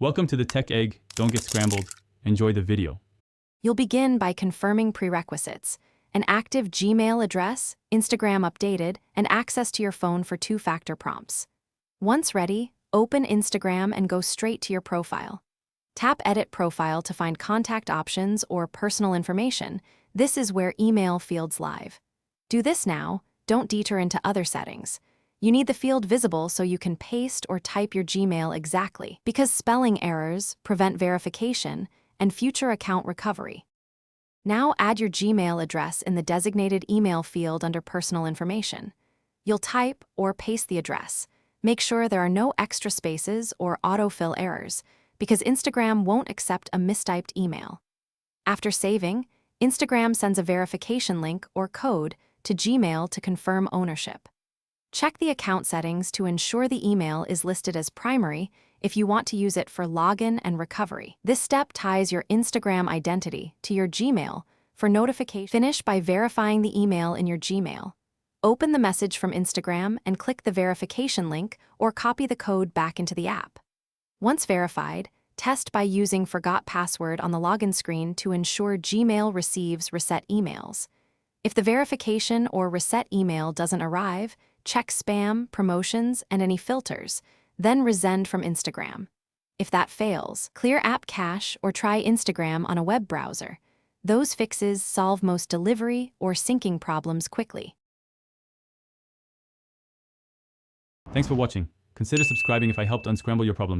Welcome to the Tech Egg. Don't get scrambled. Enjoy the video. You'll begin by confirming prerequisites: an active Gmail address, Instagram updated, and access to your phone for two-factor prompts. Once ready, open Instagram and go straight to your profile. Tap Edit Profile to find contact options or personal information. This is where email fields live. Do this now, don't detour into other settings. You need the field visible so you can paste or type your Gmail exactly, because spelling errors prevent verification and future account recovery. Now add your Gmail address in the designated email field under personal information. You'll type or paste the address. Make sure there are no extra spaces or autofill errors, because Instagram won't accept a mistyped email. After saving, Instagram sends a verification link or code to Gmail to confirm ownership. Check the account settings to ensure the email is listed as primary if you want to use it for login and recovery. This step ties your Instagram identity to your Gmail for notification. Finish by verifying the email in your Gmail. Open the message from Instagram and click the verification link or copy the code back into the app. Once verified, test by using Forgot Password on the login screen to ensure Gmail receives reset emails. If the verification or reset email doesn't arrive, check spam, promotions, and any filters, then resend from Instagram. If that fails, clear app cache or try Instagram on a web browser. Those fixes solve most delivery or syncing problems quickly. Thanks for watching. Consider subscribing if I helped unscramble your problems.